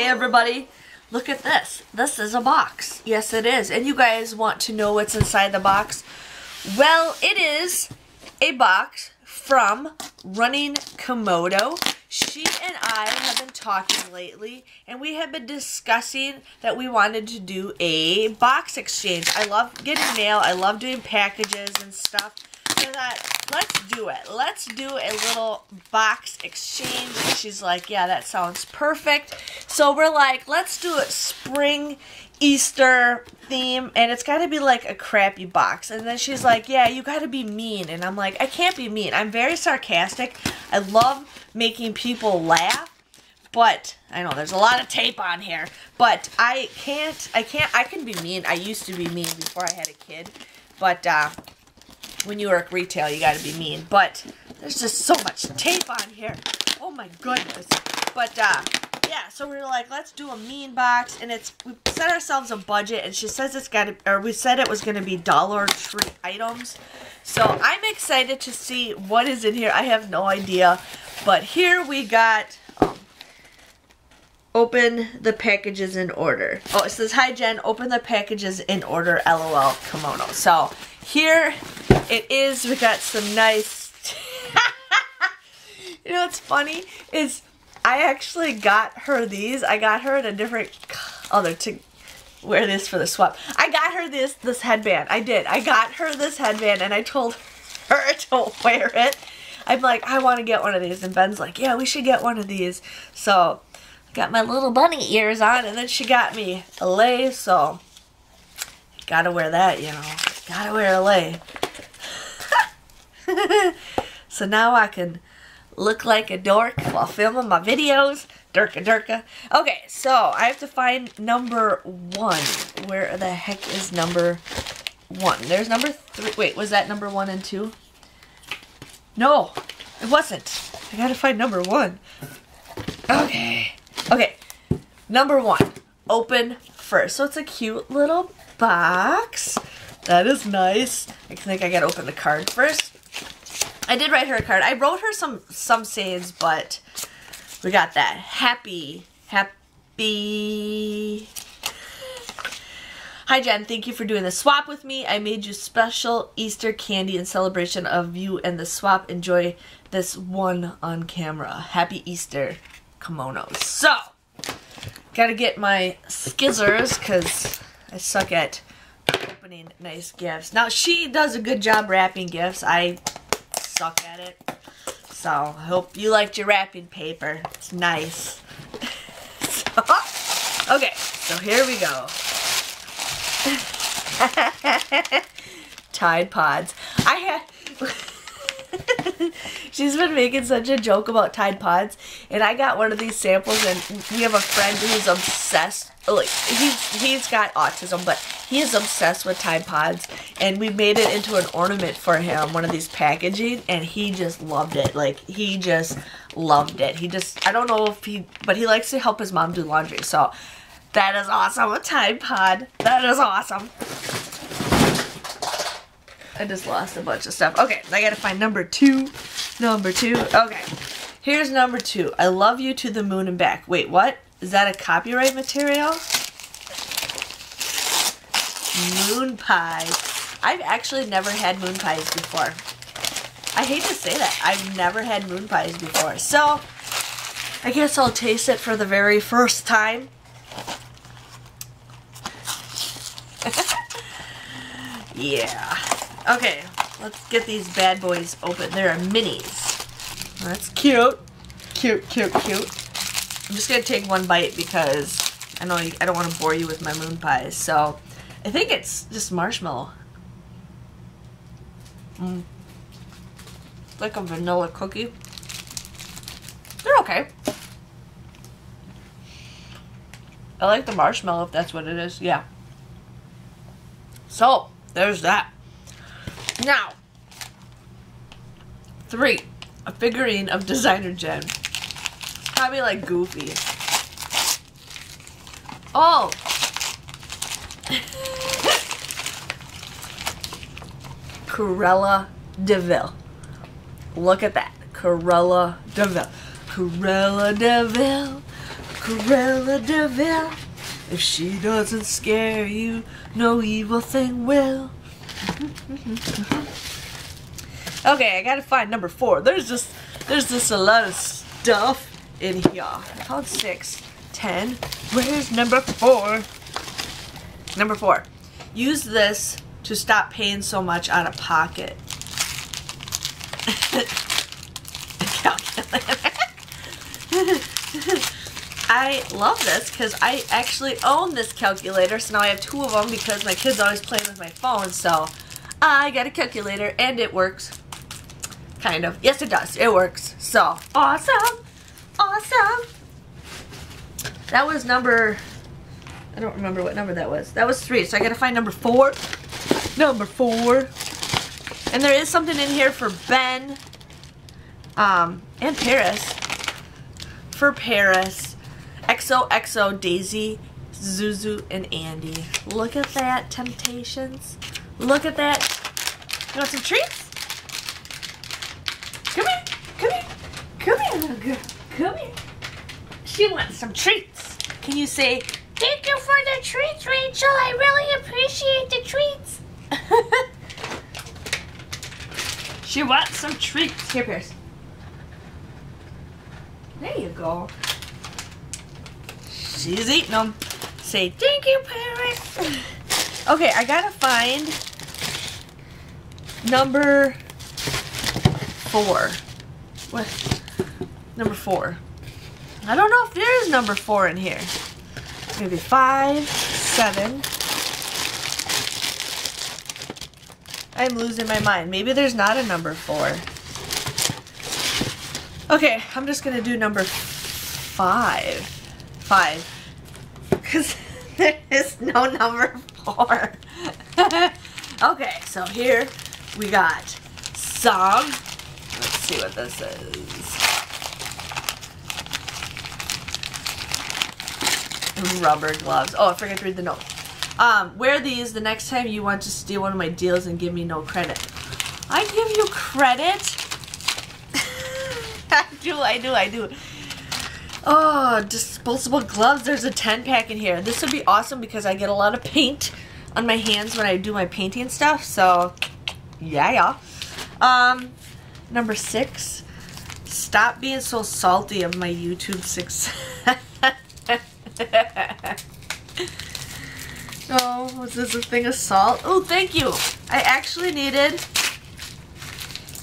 everybody, look at this. This is a box. Yes, it is. And you guys want to know what's inside the box? Well, it is a box from Running Komodo. She and I have been talking lately, and we have been discussing that we wanted to do a box exchange. I love getting mail. I love doing packages and stuff. So that, let's do it. Let's do a little box exchange. And she's like, yeah, that sounds perfect. So we're like, let's do a spring Easter theme, and it's got to be like a crappy box. And then she's like, yeah, you got to be mean. And I'm like, I can't be mean. I'm very sarcastic. I love making people laugh, but I know there's a lot of tape on here, but I can be mean. I used to be mean before I had a kid, but when you work retail, you got to be mean. But there's just so much tape on here. Oh my goodness. But yeah, so we were like, let's do a mean box, and we set ourselves a budget, and she says it's got to, or we said it was going to be Dollar Tree items. So I'm excited to see what is in here. I have no idea, but here we got open the packages in order. Oh, it says, hi Jen, open the packages in order, LOL, kimono. So here it is. We got some nice, you know what's funny is I actually got her these. I got her in a different color to wear this for the swap. I got her this headband. I did. I got her this headband, and I told her to wear it. I'm like, I want to get one of these. And Ben's like, yeah, we should get one of these. So I got my little bunny ears on, and then she got me a lei. So gotta wear that, you know. Gotta wear a lei. So now I can look like a dork while filming my videos. Durka durka. Okay, so I have to find number 1. Where the heck is number 1? There's number 3. Wait, was that number 1 and 2? No, it wasn't. I gotta find number 1. Okay. Okay, number 1. Open first. So it's a cute little box. That is nice. I think I gotta open the card first. I did write her a card. I wrote her some sayings, but we got that. Happy. Hi Jen, thank you for doing the swap with me. I made you special Easter candy in celebration of you and the swap. Enjoy this one on camera. Happy Easter, kimonos. So, gotta get my skizzers because I suck at opening nice gifts. Now, she does a good job wrapping gifts. I suck at it. So, I hope you liked your wrapping paper. It's nice. Okay, so here we go. Tide Pods. She's been making such a joke about Tide Pods, and I got one of these samples, and we have a friend who's obsessed. Like, he's got autism, but he is obsessed with Tide Pods, and we made it into an ornament for him, one of these packaging, and he just loved it. Like, he just loved it. I don't know if but he likes to help his mom do laundry, so that is awesome. A Tide Pod. That is awesome. I just lost a bunch of stuff. Okay, I gotta find number 2. Number 2. Okay, here's number 2. I love you to the moon and back. Wait, what? Is that a copyright material? Moon pie. I've actually never had moon pies before. I hate to say that. I've never had moon pies before. So, I guess I'll taste it for the very first time. Yeah. Okay, let's get these bad boys open. There are minis. That's cute. Cute, cute, cute. I'm just going to take one bite because I know I don't want to bore you with my moon pies. So, I think it's just marshmallow. It's like a vanilla cookie. They're okay. I like the marshmallow if that's what it is. Yeah. So, there's that. Now, 3. A figurine of DesignerJen. Probably like Goofy. Oh! Cruella de Vil. Look at that. Cruella de Vil. Cruella de Vil. Cruella de Vil. If she doesn't scare you, no evil thing will. Okay, I gotta find number 4. There's just a lot of stuff in here. I found 6, 10. Where's number 4? Number 4. Use this to stop paying so much out of pocket. Calculator. I love this because I actually own this calculator, so now I have 2 of them because my kid's always playing with my phone, so I got a calculator and it works. Kind of. Yes, it does. It works. So, awesome. Awesome. That was number, I don't remember what number that was. That was 3, so I gotta find number 4. Number 4. And there is something in here for Ben, and Paris. For Paris. XOXO, Daisy, Zuzu, and Andy. Look at that, Temptations. Look at that. You want some treats? Come here, come here. Come here, little girl. Come here. She wants some treats. Can you say, thank you for the treats, Rachel. I really appreciate the treats. She wants some treats. Here, Paris. There you go. She's eating them. Say, thank you, Paris. Okay, I gotta find number 4. What? Number 4. I don't know if there is number 4 in here. Maybe 5, 7. I'm losing my mind. Maybe there's not a number 4. Okay, I'm just gonna do number 5. 5. Because there is no number 4. Okay, so here we got some. Let's see what this is. Rubber gloves. Oh, I forgot to read the note. Wear these the next time you want to steal one of my deals and give me no credit. I give you credit? I do. Oh, disposable gloves. There's a 10-pack in here. This would be awesome because I get a lot of paint on my hands when I do my painting stuff. So, yeah. Number 6. Stop being so salty of my YouTube success. Oh, was this a thing of salt? Oh, thank you. I actually needed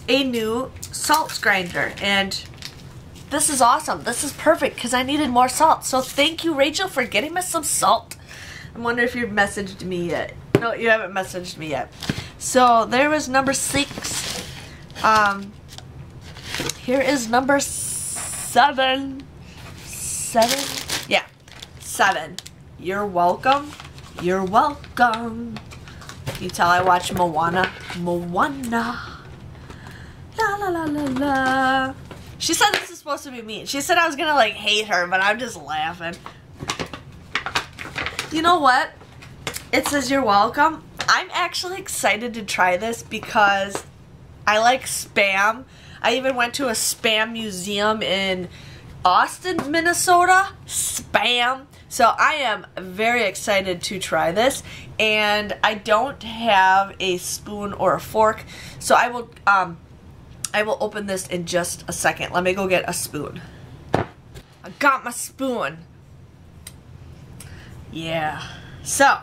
a new salt grinder, and this is awesome. This is perfect because I needed more salt. So thank you, Rachel, for getting me some salt. I wonder if you've messaged me yet. No, you haven't messaged me yet. So there was number 6. Here is number 7. 7? Yeah, 7. You're welcome. You're welcome. You tell I watch Moana. Moana. La la la la la. She said this is supposed to be mean. She said I was gonna like hate her, but I'm just laughing. You know what? It says you're welcome. I'm actually excited to try this because I like Spam. I even went to a Spam museum in Austin, Minnesota. Spam. So I am very excited to try this, and I don't have a spoon or a fork, so I will open this in just a second. Let me go get a spoon. I got my spoon. Yeah. So,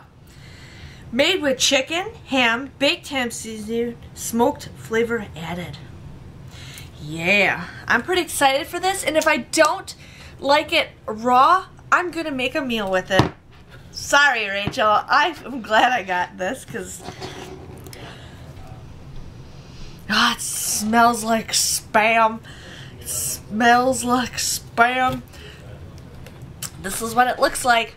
made with chicken, ham, baked ham seasoning, smoked flavor added. Yeah. I'm pretty excited for this, and if I don't like it raw, I'm gonna make a meal with it. Sorry, Rachel. I'm glad I got this because it smells like Spam. It smells like Spam. This is what it looks like.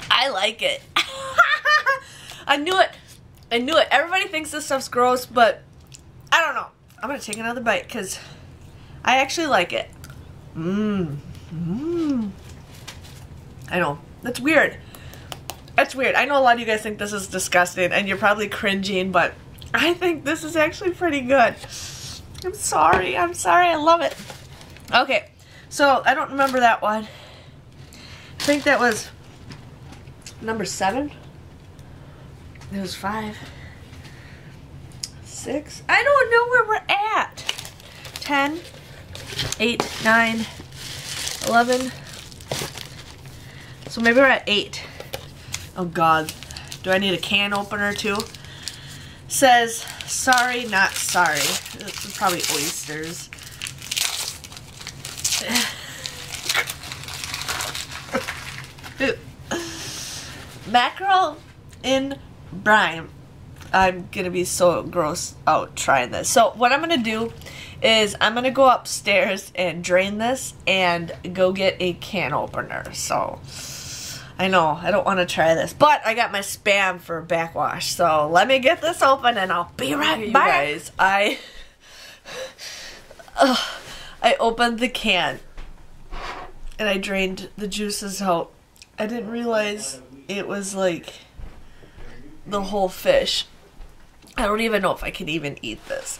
I like it. I knew it. I knew it. Everybody thinks this stuff's gross, but I don't know. I'm gonna take another bite because I actually like it. I know. That's weird. That's weird. I know a lot of you guys think this is disgusting and you're probably cringing, but I think this is actually pretty good. I'm sorry. I'm sorry. I love it. Okay. So, I don't remember that one. I think that was number 7. It was 5. 6. I don't know where we're at. 10, 8, 9, 11. So maybe we're at 8. Oh God. Do I need a can opener too? Says, sorry, not sorry. This is probably oysters. Mackerel in brine. I'm gonna be so gross out trying this. So what I'm gonna do is I'm gonna go upstairs and drain this and go get a can opener. So I know I don't want to try this, but I got my Spam for backwash. So let me get this open and I'll be right back. Guys, I opened the can and I drained the juices out. I didn't realize it was like the whole fish. I don't even know if I can even eat this.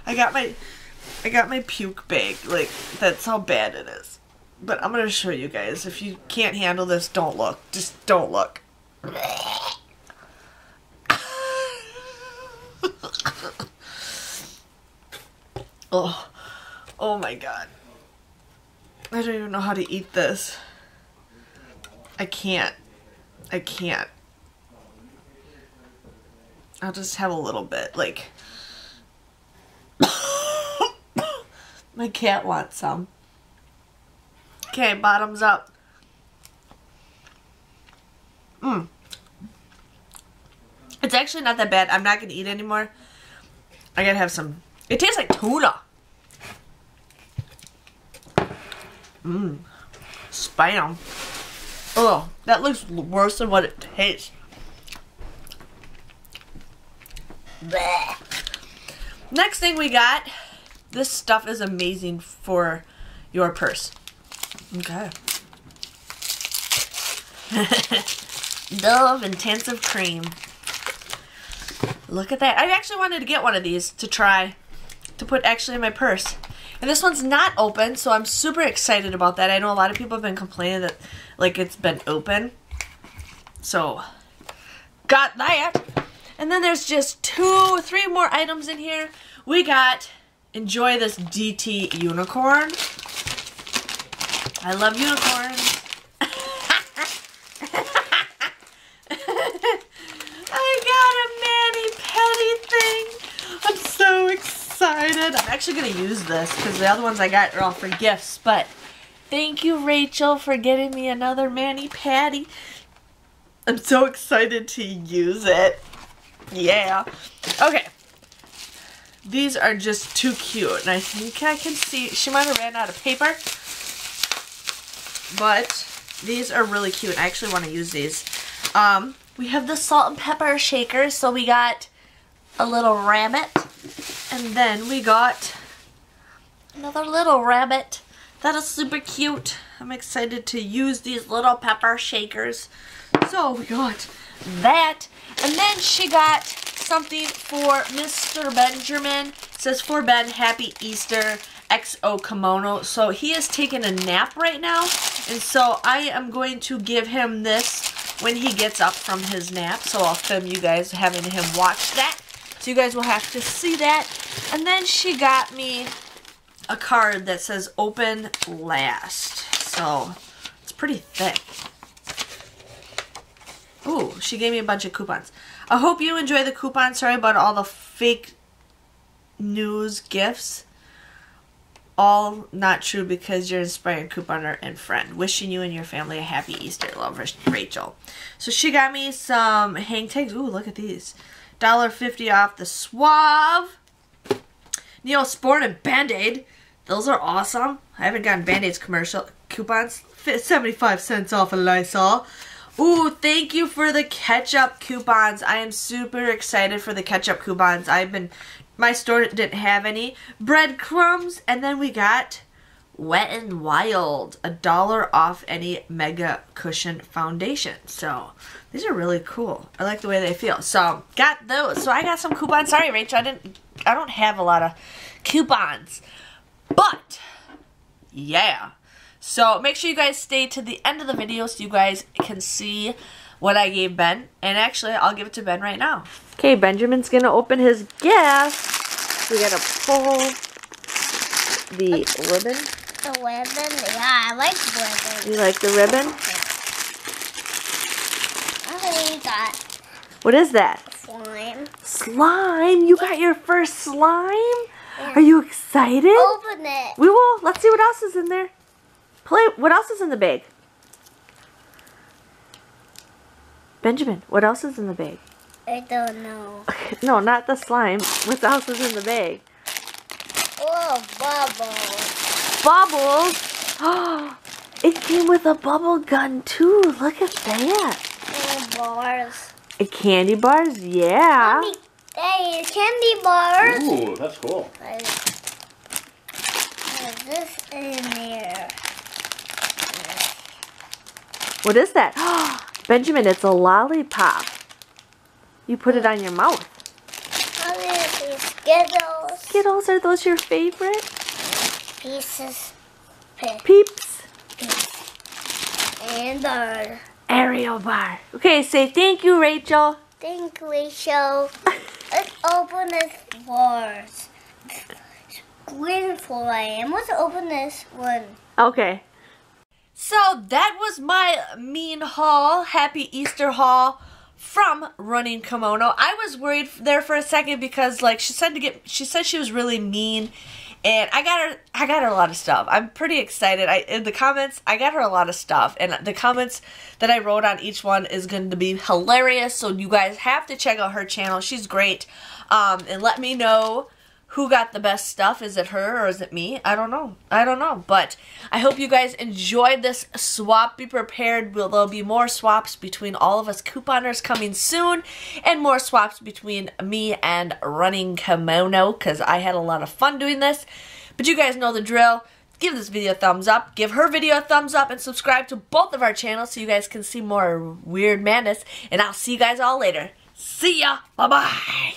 I got my puke bag. Like, that's how bad it is. But I'm gonna show you guys. If you can't handle this, don't look. Just don't look. Oh my God. I don't even know how to eat this. I can't. I'll just have a little bit, like. My cat wants some. Okay, bottoms up. It's actually not that bad. I'm not gonna eat anymore. I gotta have some. It tastes like tuna. Spam. Oh, that looks worse than what it tastes. Blech. Next thing we got, this stuff is amazing for your purse. Okay. Dove Intensive Cream. Look at that. I actually wanted to get one of these to try, to put actually in my purse. And this one's not open, so I'm super excited about that. I know a lot of people have been complaining that, like, it's been open. So, got that. And then there's just 2, 3 more items in here. We got, enjoy this DT unicorn. I love unicorns. I got a mani-pedi thing. I'm so excited. I'm actually going to use this because the other ones I got are all for gifts. But thank you, Rachel, for getting me another mani-pedi. I'm so excited to use it. Yeah. Okay. These are just too cute. And I think I can see, she might have ran out of paper. But these are really cute. I actually want to use these. We have the salt and pepper shakers. So we got a little rabbit. And then we got another little rabbit. That is super cute. I'm excited to use these little pepper shakers. So we got that. And then she got something for Mr. Benjamin. It says, for Ben, Happy Easter, XO kimono. So he is taking a nap right now. And so I am going to give him this when he gets up from his nap. So I'll film you guys having him watch that. So you guys will have to see that. And then she got me a card that says open last. So it's pretty thick. Ooh, she gave me a bunch of coupons. I hope you enjoy the coupons. Sorry about all the fake news gifts. All not true because you're an inspiring couponer and friend. Wishing you and your family a happy Easter. Love, Rachel. So she got me some hang tags. Ooh, look at these. $1.50 off the Suave. Neosporin and Band-Aid. Those are awesome. I haven't gotten Band-Aid's commercial coupons. 75 cents off of Lysol. Ooh, thank you for the ketchup coupons. I am super excited for the ketchup coupons. My store didn't have any. Breadcrumbs, and then we got Wet n Wild, $1 off any Mega Cushion foundation. So these are really cool. I like the way they feel. So got those. So I got some coupons. Sorry, Rachel, I don't have a lot of coupons. But yeah. So make sure you guys stay to the end of the video so you guys can see what I gave Ben. And actually, I'll give it to Ben right now. Okay, Benjamin's gonna open his gift. We gotta pull the ribbon. The ribbon? Yeah, I like the ribbon. You like the ribbon? I got What is that? slime. Slime? You got your first slime? Yeah. Are you excited? Open it. We will. Let's see what else is in there. What else is in the bag? Benjamin, what else is in the bag? I don't know. No, not the slime. What else is in the bag? Oh, bubbles. Bubbles? Oh, it came with a bubble gun too. Look at that. And bars. Candy bars? Yeah. Mommy, hey, candy bars. Ooh, that's cool. There's this in there. What is that? Benjamin, it's a lollipop. You put it on your mouth. Skittles. Skittles, are those your favorite? Pieces. Peeps. And bar. Ariel bar. Okay, say thank you, Rachel. Thank you, Rachel. Let's open this bars. Green slime. Let's open this one. Okay. So that was my mean haul, happy Easter haul from Running Kimono. I was worried there for a second because like she said she was really mean, and I got her a lot of stuff. I'm pretty excited. In the comments, I got her a lot of stuff, and the comments that I wrote on each one is going to be hilarious. So you guys have to check out her channel. She's great, and let me know who got the best stuff. Is it her or is it me? I don't know. But I hope you guys enjoyed this swap. Be prepared. There'll be more swaps between all of us couponers coming soon. And more swaps between me and Running Kimono. Because I had a lot of fun doing this. But you guys know the drill. Give this video a thumbs up. Give her video a thumbs up. And subscribe to both of our channels so you guys can see more weird madness. And I'll see you guys all later. See ya. Bye-bye.